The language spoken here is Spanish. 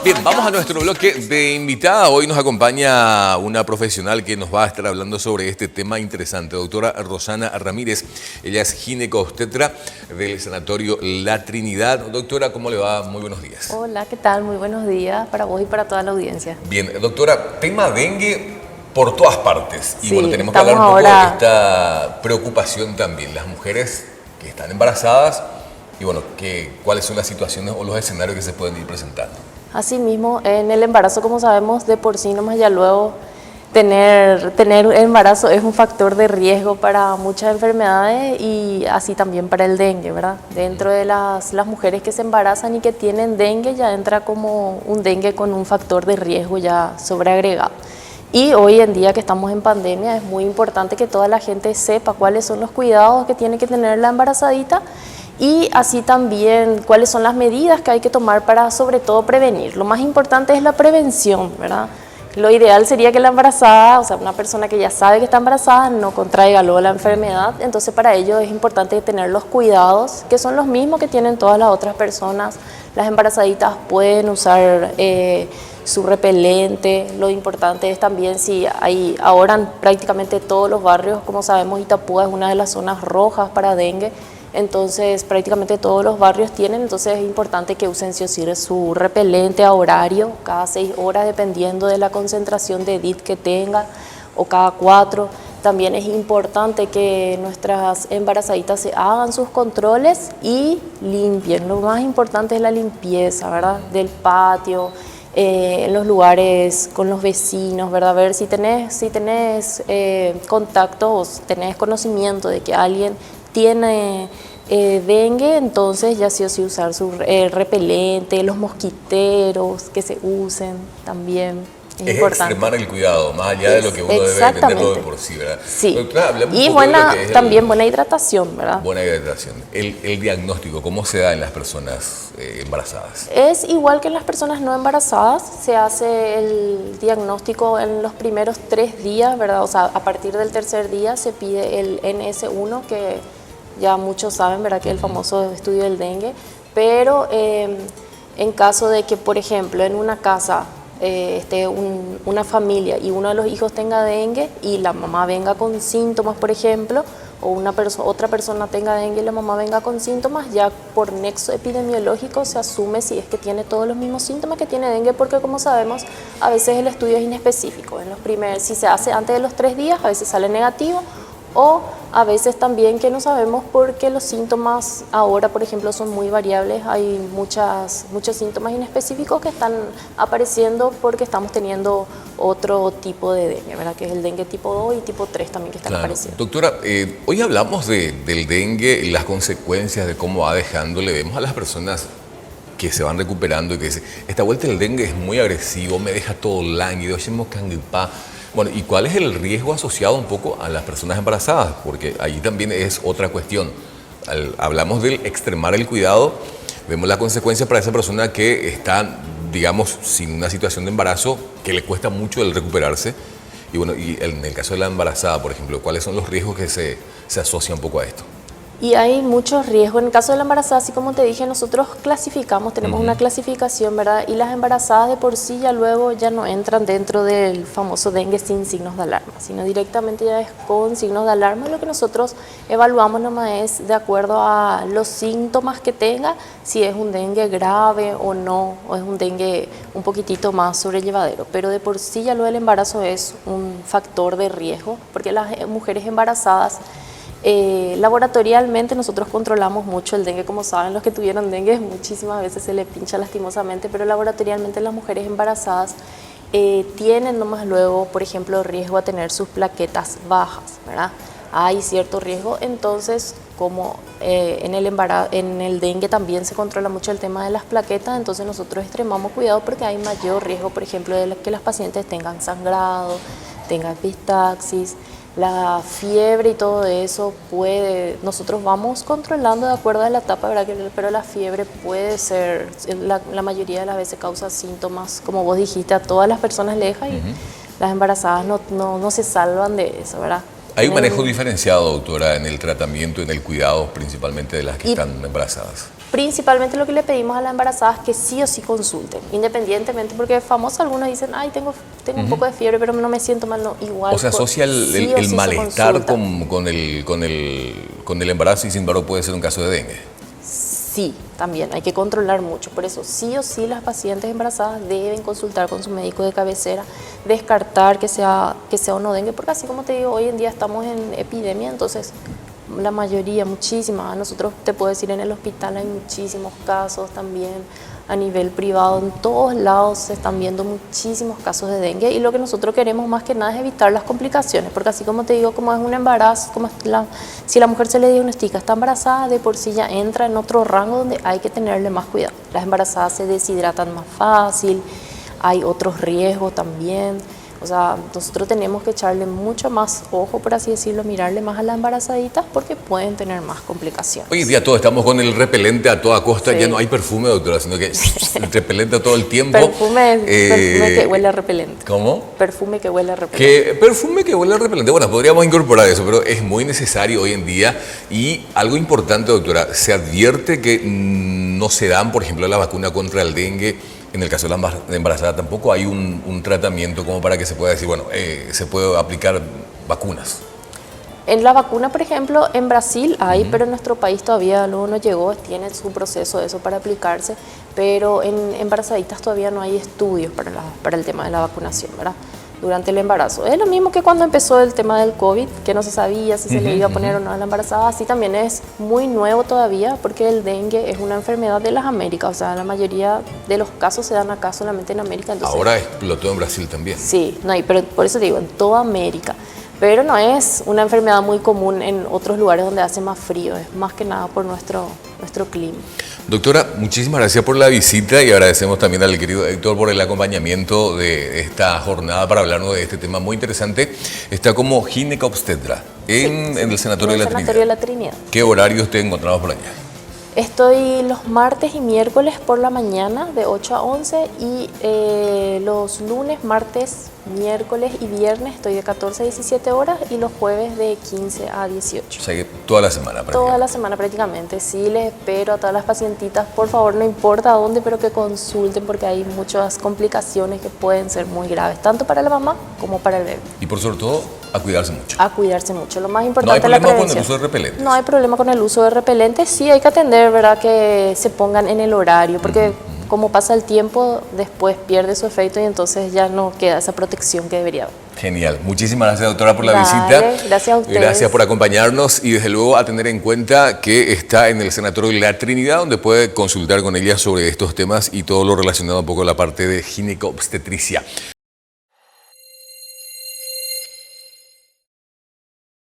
Bien, vamos a nuestro bloque de invitada. Hoy nos acompaña una profesional que nos va a estar hablando sobre este tema interesante, doctora Rosana Ramírez. Ella es ginecobstetra del Sanatorio La Trinidad. Doctora, ¿cómo le va? Muy buenos días. Hola, ¿qué tal? Muy buenos días para vos y para toda la audiencia. Bien, doctora, tema dengue por todas partes. Y Sí, bueno, tenemos que hablar un poco ahora... de esta preocupación también. Las mujeres que están embarazadas y bueno, cuáles son las situaciones o los escenarios que se pueden ir presentando. Asimismo, en el embarazo, como sabemos, de por sí nomás ya luego tener embarazo es un factor de riesgo para muchas enfermedades y así también para el dengue, ¿verdad? Dentro de las mujeres que se embarazan y que tienen dengue ya entra como un dengue con un factor de riesgo ya sobreagregado. Y hoy en día que estamos en pandemia es muy importante que toda la gente sepa cuáles son los cuidados que tiene que tener la embarazadita y así también cuáles son las medidas que hay que tomar para sobre todo prevenir. Lo más importante es la prevención, ¿verdad? Lo ideal sería que la embarazada, o sea, una persona que ya sabe que está embarazada, no contraiga luego la enfermedad. Entonces para ello es importante tener los cuidados, que son los mismos que tienen todas las otras personas. Las embarazaditas pueden usar su repelente. Lo importante es también si hay ahora en prácticamente todos los barrios, como sabemos, Itapúa es una de las zonas rojas para dengue. Entonces prácticamente todos los barrios tienen, entonces es importante que usen sí o sí su repelente a horario, cada 6 horas dependiendo de la concentración de DIT que tenga o cada 4. También es importante que nuestras embarazaditas se hagan sus controles y limpien. Lo más importante es la limpieza, ¿verdad? Del patio, en los lugares con los vecinos, ¿verdad? Ver si tenés contactos, tenés conocimiento de que alguien tiene dengue, entonces ya sí o sí usar su repelente, los mosquiteros que se usen también. Es importante. Extremar el cuidado, más allá de lo que uno debe entenderlo de por sí, ¿verdad? Sí. Doctora, Y también buena hidratación, ¿verdad? Buena hidratación. El diagnóstico, ¿cómo se da en las personas embarazadas? Es igual que en las personas no embarazadas, se hace el diagnóstico en los primeros 3 días, ¿verdad? O sea, a partir del 3er día se pide el NS1, que ya muchos saben, ¿verdad? Que es el famoso estudio del dengue, pero en caso de que, por ejemplo, en una casa una familia y uno de los hijos tenga dengue y la mamá venga con síntomas, por ejemplo, o otra persona tenga dengue y la mamá venga con síntomas, ya por nexo epidemiológico se asume si es que tiene todos los mismos síntomas que tiene dengue, porque como sabemos, a veces el estudio es inespecífico. Si se hace antes de los 3 días, a veces sale negativo, o a veces también que no sabemos porque los síntomas ahora, por ejemplo, son muy variables. Hay muchos síntomas inespecíficos que están apareciendo porque estamos teniendo otro tipo de dengue, ¿verdad? Que es el dengue tipo 2 y tipo 3 también que están apareciendo. Doctora, hoy hablamos del dengue y las consecuencias de cómo va dejándole. Vemos a las personas que se van recuperando y que dicen, esta vuelta el dengue es muy agresivo, me deja todo lánguido, Bueno, ¿y cuál es el riesgo asociado un poco a las personas embarazadas? Porque allí también es otra cuestión. Hablamos del extremar el cuidado, vemos la consecuencia para esa persona que está, digamos, sin una situación de embarazo, que le cuesta mucho el recuperarse. Y bueno, y en el caso de la embarazada, por ejemplo, ¿cuáles son los riesgos que se asocian un poco a esto? Y hay muchos riesgos. En el caso de la embarazada, así como te dije, nosotros clasificamos, tenemos una clasificación, ¿verdad? Y las embarazadas de por sí ya luego ya no entran dentro del famoso dengue sin signos de alarma, sino directamente ya es con signos de alarma. Lo que nosotros evaluamos nomás es de acuerdo a los síntomas que tenga, si es un dengue grave o no, o es un dengue un poquitito más sobrellevadero. Pero de por sí ya lo del embarazo es un factor de riesgo, porque las mujeres embarazadas, laboratorialmente nosotros controlamos mucho el dengue. Como saben, los que tuvieron dengue muchísimas veces se le pincha lastimosamente, pero laboratorialmente las mujeres embarazadas tienen nomás luego, por ejemplo, riesgo a tener sus plaquetas bajas, ¿verdad? Hay cierto riesgo, entonces como en el dengue también se controla mucho el tema de las plaquetas, entonces nosotros extremamos cuidado porque hay mayor riesgo, por ejemplo, de que las pacientes tengan sangrado, tengan epistaxis. La fiebre y todo eso nosotros vamos controlando de acuerdo a la etapa, ¿verdad? Pero la fiebre puede ser, la mayoría de las veces causa síntomas, como vos dijiste, a todas las personas le deja y las embarazadas no se salvan de eso, ¿verdad? Hay un manejo diferenciado, doctora, en el tratamiento, en el cuidado, principalmente de las que están embarazadas. Principalmente lo que le pedimos a las embarazadas es que sí o sí consulten, independientemente, porque famosos algunos dicen, ay, tengo un poco de fiebre, pero no me siento mal, no, igual. O sea, asocia sí o el sí se malestar consulta. con el embarazo y sin embargo puede ser un caso de dengue. Sí, también hay que controlar mucho. Por eso, sí o sí, las pacientes embarazadas deben consultar con su médico de cabecera, descartar que sea o no dengue, porque así como te digo, hoy en día estamos en epidemia, entonces la mayoría, muchísimas, nosotros te puedo decir en el hospital hay muchísimos casos también, a nivel privado, en todos lados se están viendo muchísimos casos de dengue y lo que nosotros queremos más que nada es evitar las complicaciones, porque así como te digo, como es un embarazo, si la mujer se le diagnostica, está embarazada, de por sí ya entra en otro rango donde hay que tenerle más cuidado. Las embarazadas se deshidratan más fácil, hay otros riesgos también. O sea, nosotros tenemos que echarle mucho más ojo, por así decirlo, mirarle más a las embarazaditas porque pueden tener más complicaciones. Hoy en día todos estamos con el repelente a toda costa, Sí. ya no hay perfume, doctora, sino que el repelente todo el tiempo. Perfume que huele a repelente. ¿Cómo? Perfume que huele a repelente. Perfume que huele a repelente. Bueno, podríamos incorporar eso, pero es muy necesario hoy en día. Y algo importante, doctora, se advierte que no se dan, por ejemplo, la vacuna contra el dengue. En el caso de la embarazada tampoco hay un tratamiento como para que se pueda decir, bueno, se puede aplicar vacunas. En la vacuna, por ejemplo, en Brasil hay, pero en nuestro país todavía luego no llegó, tiene su proceso de eso para aplicarse, pero en embarazaditas todavía no hay estudios para el tema de la vacunación, ¿verdad? Durante el embarazo. Es lo mismo que cuando empezó el tema del COVID, que no se sabía si se le iba a poner o no a la embarazada, así también es muy nuevo todavía, porque el dengue es una enfermedad de las Américas, o sea, la mayoría de los casos se dan acá solamente en América. Entonces, ahora explotó en Brasil también. sí, no hay, pero por eso digo, en toda América. Pero no es una enfermedad muy común en otros lugares donde hace más frío, es más que nada por nuestro clima. Doctora, muchísimas gracias por la visita y agradecemos también al querido Héctor por el acompañamiento de esta jornada para hablarnos de este tema muy interesante. Está como ginecobstetra en el Sanatorio de la Trinidad. Sanatorio de la Trinidad. ¿Qué horarios te encontramos por allá? Estoy los martes y miércoles por la mañana de 8 a 11 y los lunes, martes, miércoles y viernes estoy de 14 a 17 horas y los jueves de 15 a 18. O sea que toda la semana prácticamente. Toda la semana prácticamente. Sí, les espero a todas las pacientitas, por favor, no importa dónde, pero que consulten porque hay muchas complicaciones que pueden ser muy graves, tanto para la mamá como para el bebé. Y por sobre todo, a cuidarse mucho. A cuidarse mucho. Lo más No hay importante es la problema con el prevención. uso de repelentes. No hay problema con el uso de repelentes. Sí, hay que atender, ¿verdad? Que se pongan en el horario, porque como pasa el tiempo, después pierde su efecto y entonces ya no queda esa protección que debería haber. Genial. Muchísimas gracias, doctora, por la Dale, visita. gracias a ustedes. Gracias por acompañarnos y desde luego a tener en cuenta que está en el Sanatorio de la Trinidad, donde puede consultar con ella sobre estos temas y todo lo relacionado un poco a la parte de ginecobstetricia.